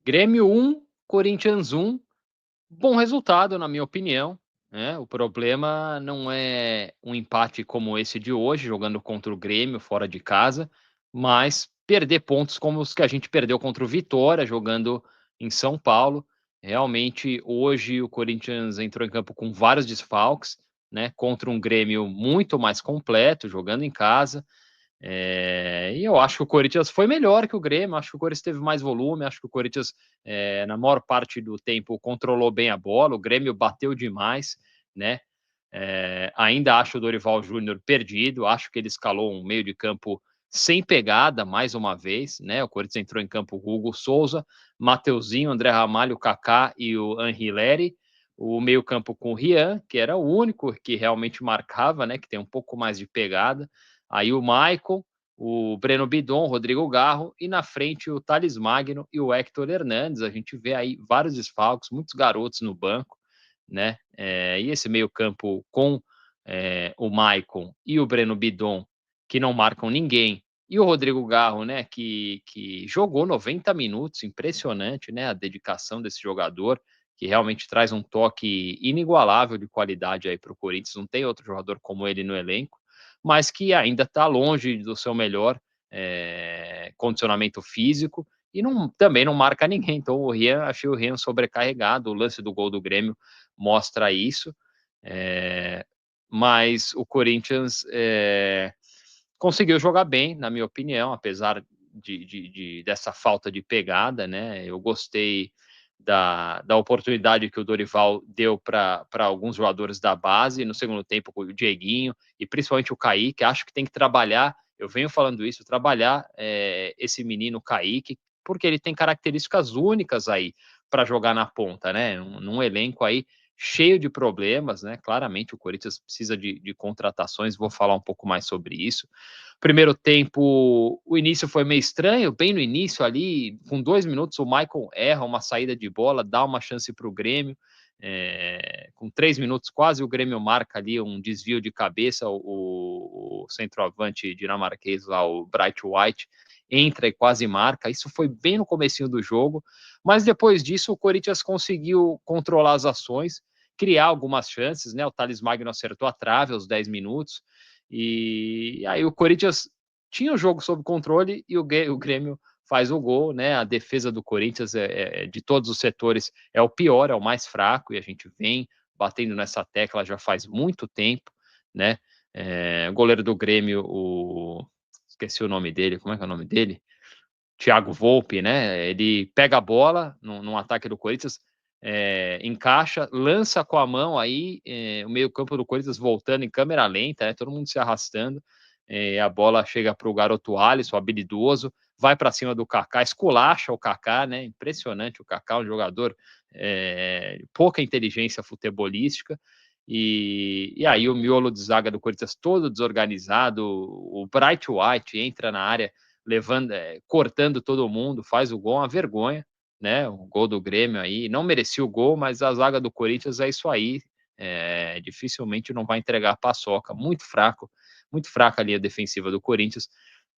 Grêmio 1, Corinthians 1. Bom resultado, na minha opinião, né. O problema não é um empate como esse de hoje, jogando contra o Grêmio fora de casa, mas perder pontos como os que a gente perdeu contra o Vitória, jogando em São Paulo. Realmente, hoje o Corinthians entrou em campo com vários desfalques, né, contra um Grêmio muito mais completo, jogando em casa. E eu acho que o Corinthians foi melhor que o Grêmio, acho que o Corinthians teve mais volume, acho que o Corinthians, na maior parte do tempo, controlou bem a bola, o Grêmio bateu demais, né? Ainda acho o Dorival Júnior perdido, acho que ele escalou um meio de campo sem pegada, mais uma vez, né? O Corinthians entrou em campo com Hugo Souza, Mateuzinho, André Ramalho, Kaká e o Anrileri, o meio campo com o Rian, que era o único que realmente marcava, né? Que tem um pouco mais de pegada, aí o Maicon, o Breno Bidon, o Rodrigo Garro, e na frente o Thales Magno e o Hector Hernandes. A gente vê aí vários desfalques, muitos garotos no banco, né? E esse meio-campo com o Maicon e o Breno Bidon, que não marcam ninguém, e o Rodrigo Garro, né, que jogou 90 minutos, impressionante, né, a dedicação desse jogador, que realmente traz um toque inigualável de qualidade aí para o Corinthians, não tem outro jogador como ele no elenco, mas que ainda está longe do seu melhor condicionamento físico e também não marca ninguém. Então o Rian, achei o Rian sobrecarregado, o lance do gol do Grêmio mostra isso, mas o Corinthians conseguiu jogar bem, na minha opinião, apesar dessa falta de pegada, né? Eu gostei da oportunidade que o Dorival deu para alguns jogadores da base no segundo tempo, com o Dieguinho e principalmente o Kaique. Acho que tem que trabalhar, eu venho falando isso, trabalhar esse menino Kaique, porque ele tem características únicas aí para jogar na ponta, né? Num elenco aí cheio de problemas, né? Claramente o Corinthians precisa de contratações, vou falar um pouco mais sobre isso. Primeiro tempo, o início foi meio estranho, bem no início ali, com 2 minutos, o Michael erra uma saída de bola, dá uma chance para o Grêmio. Com 3 minutos, quase o Grêmio marca ali um desvio de cabeça, o centroavante dinamarquês lá, o Bright White, entra e quase marca. Isso foi bem no comecinho do jogo, mas depois disso o Corinthians conseguiu controlar as ações, criar algumas chances, né? O Thales Magno acertou a trave aos 10 minutos, e aí o Corinthians tinha o jogo sob controle e o Grêmio faz o gol, né? A defesa do Corinthians, de todos os setores, é o pior, é o mais fraco, e a gente vem batendo nessa tecla já faz muito tempo, né? O goleiro do Grêmio, esqueci o nome dele, como é que é o nome dele? Thiago Volpe, né? Ele pega a bola num ataque do Corinthians, encaixa, lança com a mão aí, o meio-campo do Corinthians voltando em câmera lenta, né? Todo mundo se arrastando. A bola chega para o garoto Alisson, habilidoso, vai para cima do Kaká, esculacha o Kaká, né? Impressionante o Kaká, um jogador pouca inteligência futebolística. E aí o miolo de zaga do Corinthians todo desorganizado, o Bright White entra na área levando, cortando todo mundo, faz o gol, uma vergonha, né? O gol do Grêmio aí, não merecia o gol, mas a zaga do Corinthians é isso aí, dificilmente não vai entregar a paçoca, muito fraca a linha defensiva do Corinthians,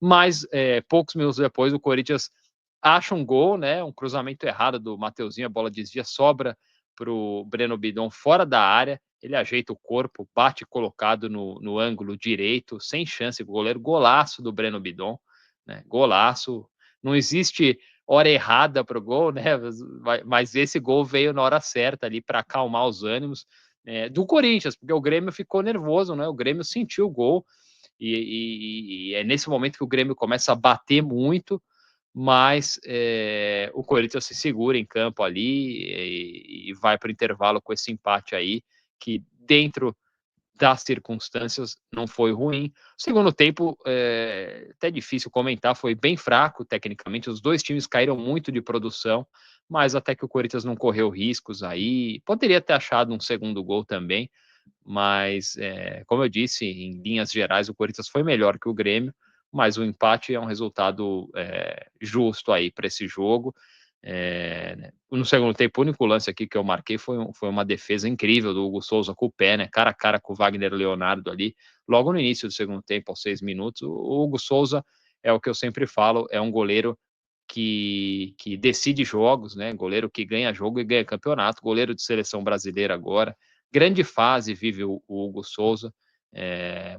mas poucos minutos depois o Corinthians acha um gol, né? Um cruzamento errado do Mateuzinho, a bola desvia, sobra para o Breno Bidon fora da área, ele ajeita o corpo, bate colocado no ângulo direito, sem chance, o goleiro, golaço do Breno Bidon, né? Golaço, não existe hora errada para o gol, né? Mas esse gol veio na hora certa ali para acalmar os ânimos do Corinthians, porque o Grêmio ficou nervoso, né? O Grêmio sentiu o gol e é nesse momento que o Grêmio começa a bater muito, mas o Corinthians se segura em campo ali e vai para o intervalo com esse empate aí, que dentro das circunstâncias não foi ruim. O segundo tempo, até difícil comentar, foi bem fraco tecnicamente, os dois times caíram muito de produção, mas até que o Corinthians não correu riscos aí, poderia ter achado um segundo gol também, mas como eu disse, em linhas gerais o Corinthians foi melhor que o Grêmio, mas o empate é um resultado justo aí para esse jogo. No segundo tempo, o único lance aqui que eu marquei foi uma defesa incrível do Hugo Souza com o pé, né? Cara a cara com o Wagner Leonardo ali, logo no início do segundo tempo, aos 6 minutos. O Hugo Souza é o que eu sempre falo, é um goleiro que decide jogos, né, goleiro que ganha jogo e ganha campeonato, goleiro de seleção brasileira agora, grande fase vive o Hugo Souza,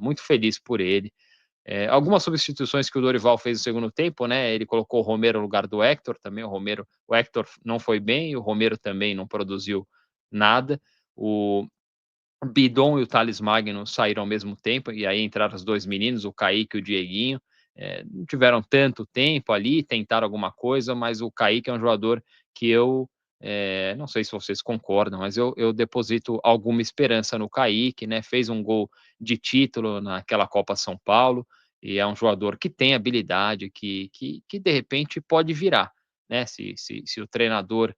muito feliz por ele. Algumas substituições que o Dorival fez no segundo tempo, né? Ele colocou o Romero no lugar do Hector também. O Hector não foi bem, o Romero também não produziu nada. O Bidon e o Thales Magno saíram ao mesmo tempo, e aí entraram os dois meninos, o Kaique e o Dieguinho. Não tiveram tanto tempo ali, tentaram alguma coisa, mas o Kaique é um jogador que eu não sei se vocês concordam, mas eu deposito alguma esperança no Kaique, né? Fez um gol de título naquela Copa São Paulo, e é um jogador que tem habilidade, que de repente pode virar, né? Se o treinador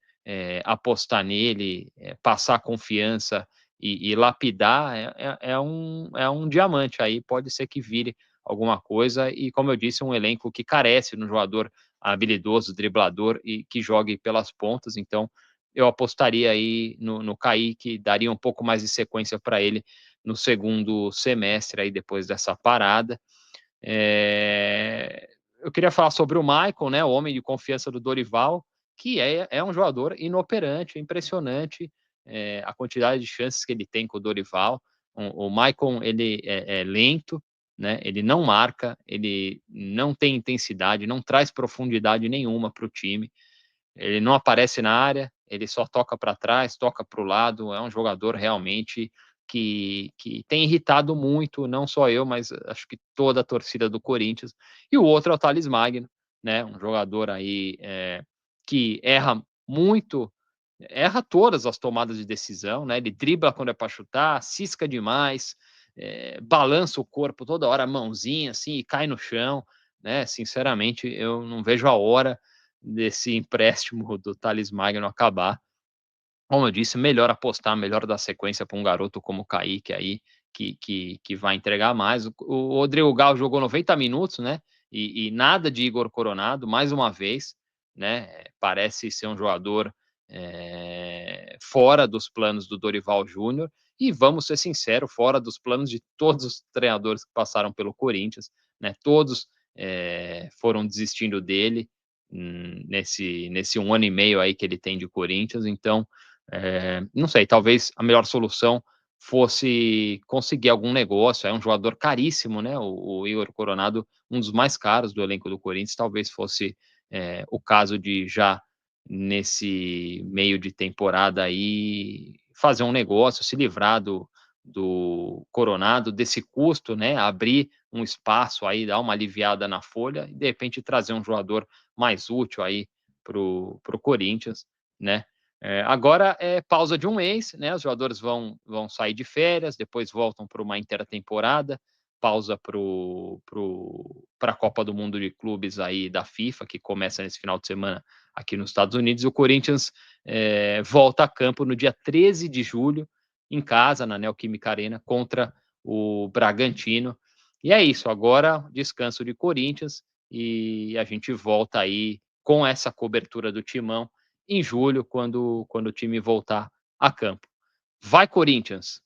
apostar nele, passar confiança e lapidar, é um diamante aí, pode ser que vire alguma coisa, e como eu disse, um elenco que carece de um jogador habilidoso, driblador e que jogue pelas pontas, então eu apostaria aí no Kaique, daria um pouco mais de sequência para ele no segundo semestre, aí depois dessa parada. Eu queria falar sobre o Maicon, né, o homem de confiança do Dorival, que é um jogador inoperante, impressionante, a quantidade de chances que ele tem com o Dorival. O Maicon, ele é lento, né, ele não marca, ele não tem intensidade, não traz profundidade nenhuma para o time. Ele não aparece na área, ele só toca para trás, toca para o lado. É um jogador realmente que tem irritado muito, não só eu, mas acho que toda a torcida do Corinthians. E o outro é o Thales Magno, né? Um jogador aí que erra muito, erra todas as tomadas de decisão, né? Ele dribla quando é para chutar, cisca demais, balança o corpo toda hora, a mãozinha assim, e cai no chão, né? Sinceramente, eu não vejo a hora desse empréstimo do Thales Magno acabar. Como eu disse, melhor apostar, melhor dar sequência para um garoto como o Kaique aí, que vai entregar mais. O Rodrigo Gal jogou 90 minutos, né? E nada de Igor Coronado, mais uma vez, né? Parece ser um jogador fora dos planos do Dorival Júnior, e vamos ser sinceros, fora dos planos de todos os treinadores que passaram pelo Corinthians, né? Todos foram desistindo dele nesse 1 ano e meio aí que ele tem de Corinthians. Então, não sei, talvez a melhor solução fosse conseguir algum negócio. É um jogador caríssimo, né? O Igor Coronado, um dos mais caros do elenco do Corinthians, talvez fosse o caso de já nesse meio de temporada aí fazer um negócio, se livrar do Coronado, desse custo, né? Abrir um espaço aí, dar uma aliviada na folha e de repente trazer um jogador mais útil aí pro Corinthians, né? Agora é pausa de um mês, né? Os jogadores vão sair de férias, depois voltam para uma intertemporada, pausa para a Copa do Mundo de Clubes aí da FIFA, que começa nesse final de semana aqui nos Estados Unidos. E o Corinthians volta a campo no dia 13 de julho, em casa, na Neoquímica Arena, contra o Bragantino. E é isso, agora descanso de Corinthians e a gente volta aí com essa cobertura do Timão em julho, quando o time voltar a campo. Vai, Corinthians!